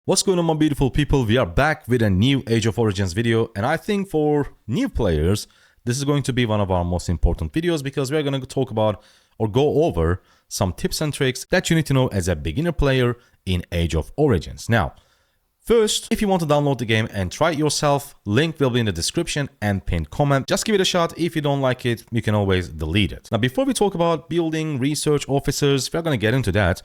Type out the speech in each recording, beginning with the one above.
What's going on, my beautiful people? We are back with a new Age of Origins video, and I think for new players this is going to be one of our most important videos because we're going to talk about or go over some tips and tricks that you need to know as a beginner player in Age of Origins. Now, first, if you want to download the game and try it yourself, link will be in the description and pinned comment. Just give it a shot. If you don't like it, you can always delete it. Now, before we talk about building, research, officers, we're going to get into that.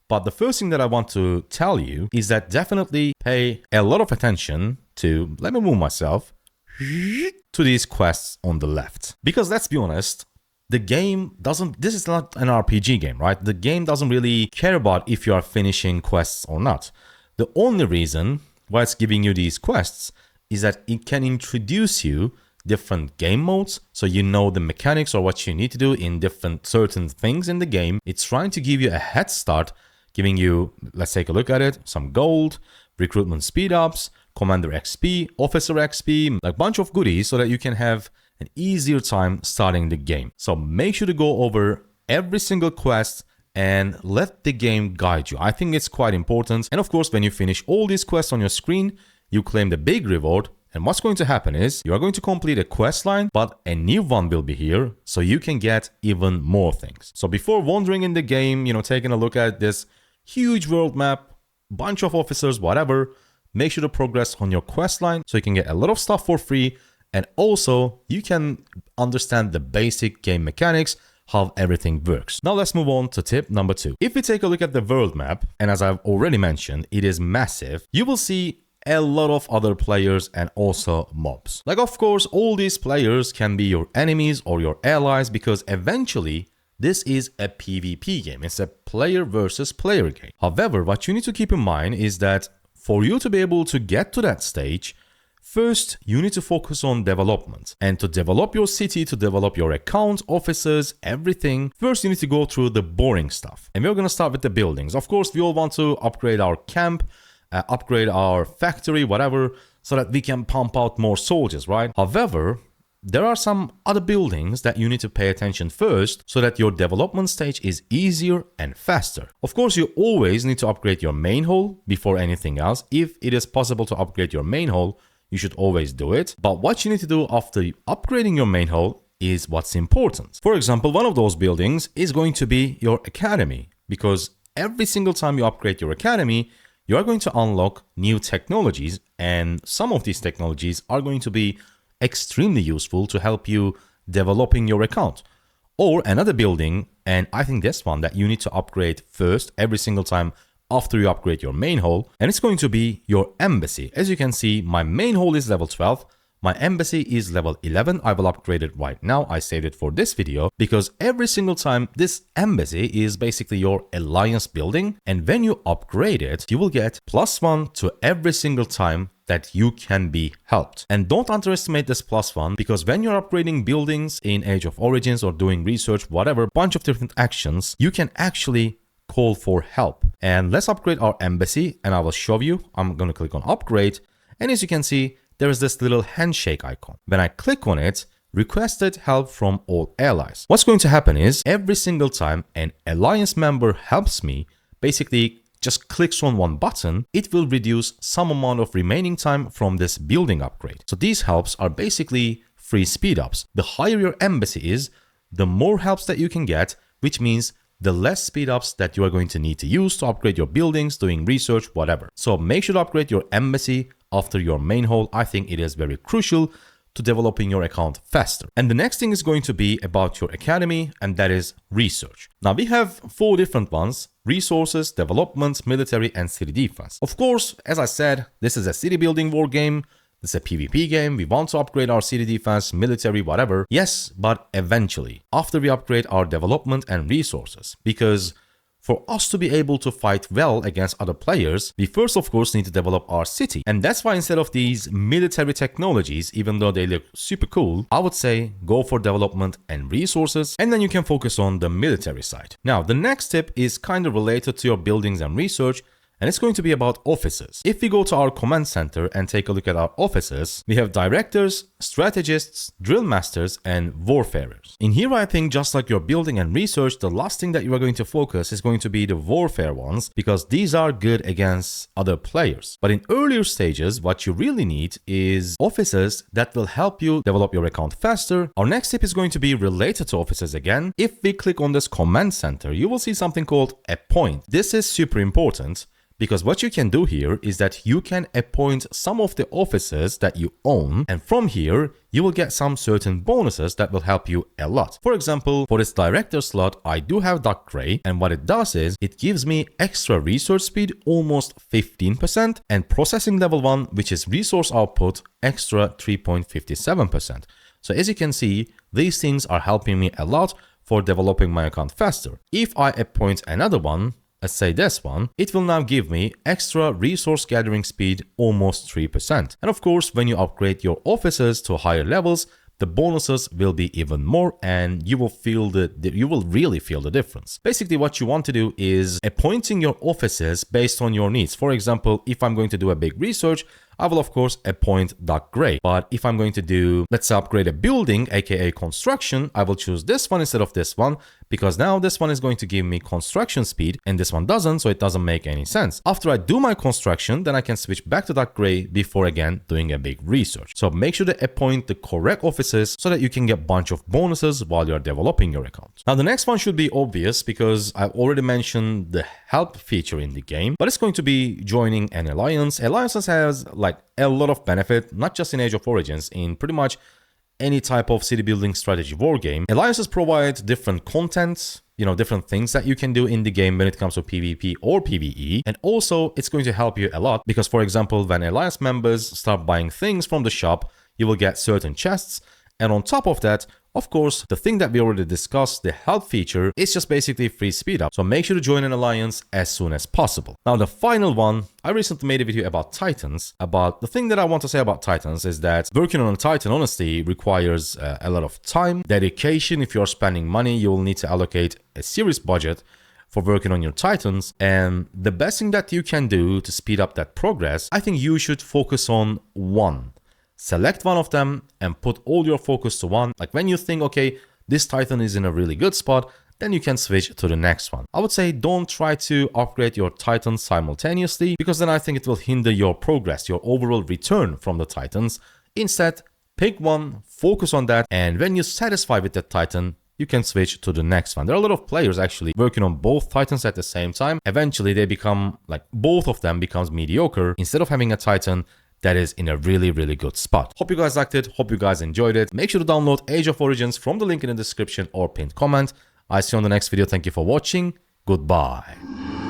But the first thing that I want to tell you is that definitely pay a lot of attention to, let me move myself, to these quests on the left. Because let's be honest, the game doesn't, this is not an RPG game, right? The game doesn't really care about if you are finishing quests or not. The only reason why it's giving you these quests is that it can introduce you different game modes, so you know the mechanics or what you need to do in different certain things in the game. It's trying to give you a head start, giving you, let's take a look at it, some gold, recruitment speed ups, commander XP, officer XP, like a bunch of goodies so that you can have an easier time starting the game. So make sure to go over every single quest and let the game guide you. I think it's quite important. And of course, when you finish all these quests on your screen, you claim the big reward. And what's going to happen is you are going to complete a quest line, but a new one will be here so you can get even more things. So before wandering in the game, taking a look at this huge world map, bunch of officers, whatever, make sure to progress on your quest line so you can get a lot of stuff for free. And also you can understand the basic game mechanics, how everything works. Now let's move on to tip number 2. If we take a look at the world map, and as I've already mentioned, it is massive, you will see a lot of other players and also mobs. Like, of course, all these players can be your enemies or your allies because eventually this is a PvP game. It's a player versus player game. However, what you need to keep in mind is that for you to be able to get to that stage, first, you need to focus on development. And to develop your city, to develop your account, officers, everything, first you need to go through the boring stuff. And we're going to start with the buildings. Of course, we all want to upgrade our camp, upgrade our factory, whatever, so that we can pump out more soldiers, right? However, there are some other buildings that you need to pay attention first so that your development stage is easier and faster. Of course, you always need to upgrade your main hall before anything else. If it is possible to upgrade your main hall, you should always do it. But what you need to do after upgrading your main hall is what's important. For example, one of those buildings is going to be your academy, because every single time you upgrade your academy, you are going to unlock new technologies, and some of these technologies are going to be extremely useful to help you developing your account. Or another building, and I think this one that you need to upgrade first every single time after you upgrade your main hall, and it's going to be your embassy. As you can see, my main hall is level 12. My embassy is level 11. I will upgrade it right now. I saved it for this video because every single time this embassy is basically your alliance building. And when you upgrade it, you will get +1 to every single time that you can be helped. And don't underestimate this +1 because when you're upgrading buildings in Age of Origins or doing research, whatever, bunch of different actions, you can actually call for help. And let's upgrade our embassy and I will show you. I'm going to click on upgrade. And as you can see, there is this little handshake icon. When I click on it, requested help from all allies. What's going to happen is every single time an alliance member helps me, basically just clicks on one button, it will reduce some amount of remaining time from this building upgrade. So these helps are basically free speed ups. The higher your embassy is, the more helps that you can get, which means the less speed ups that you are going to need to use to upgrade your buildings, doing research, whatever. So make sure to upgrade your embassy after your main hall. I think it is very crucial to developing your account faster. And the next thing is going to be about your academy, and that is research. Now we have 4 different ones: resources, development, military, and city defense. Of course, as I said, this is a city building war game. It's a PvP game. We want to upgrade our city defense, military, whatever. Yes, but eventually, after we upgrade our development and resources, because for us to be able to fight well against other players, we first, of course, need to develop our city. And that's why instead of these military technologies, even though they look super cool, I would say go for development and resources, and then you can focus on the military side. Now, the next tip is kind of related to your buildings and research, and it's going to be about officers. If we go to our command center and take a look at our officers, we have directors, strategists, drill masters, and warfarers. In here, I think just like you're building and research, the last thing that you are going to focus is going to be the warfare ones, because these are good against other players. But in earlier stages, what you really need is officers that will help you develop your account faster. Our next tip is going to be related to officers again. If we click on this command center, you will see something called Appoint. This is super important, because what you can do here is that you can appoint some of the officers that you own, and from here you will get some certain bonuses that will help you a lot. For example, for this director slot, I do have Dark Gray, and what it does is it gives me extra research speed, almost 15%, and processing level 1, which is resource output, extra 3.57%. So as you can see, these things are helping me a lot for developing my account faster. If I appoint another one, let's say this one, it will now give me extra resource gathering speed, almost 3%. And of course, when you upgrade your officers to higher levels, the bonuses will be even more, and you will really feel the difference. Basically, what you want to do is appointing your officers based on your needs. For example, if I'm going to do a big research, I will of course appoint Dark Gray. But if I'm going to do, let's say, upgrade a building, aka construction, I will choose this one instead of this one, because now this one is going to give me construction speed and this one doesn't, so it doesn't make any sense. After I do my construction, then I can switch back to Dark Gray before again doing a big research. So make sure to appoint the correct officers so that you can get a bunch of bonuses while you're developing your account. Now the next one should be obvious, because I've already mentioned the help feature in the game, but it's going to be joining an alliance. Alliances has like a lot of benefit, not just in Age of Origins, in pretty much any type of city building strategy war game. Alliances provide different content, different things that you can do in the game when it comes to PvP or PvE. And also it's going to help you a lot because, for example, when alliance members start buying things from the shop, you will get certain chests. And on top of that, of course, the thing that we already discussed, the help feature, is just basically free speed up. So make sure to join an alliance as soon as possible. Now, the final one, I recently made a video about Titans. The thing that I want to say about Titans is that working on a Titan, honestly, requires a lot of time, dedication. If you're spending money, you will need to allocate a serious budget for working on your Titans. And the best thing that you can do to speed up that progress, I think you should focus on one. Select one of them and put all your focus to one. Like when you think, okay, this Titan is in a really good spot, then you can switch to the next one. I would say don't try to upgrade your Titans simultaneously, because then I think it will hinder your progress, your overall return from the Titans. Instead, pick one, focus on that, and when you're satisfied with that Titan, you can switch to the next one. There are a lot of players actually working on both Titans at the same time. Eventually they become, like, both of them becomes mediocre instead of having a Titan that is in a really, really good spot. Hope you guys liked it. Hope you guys enjoyed it. Make sure to download Age of Origins from the link in the description or pinned comment. I'll see you on the next video. Thank you for watching. Goodbye.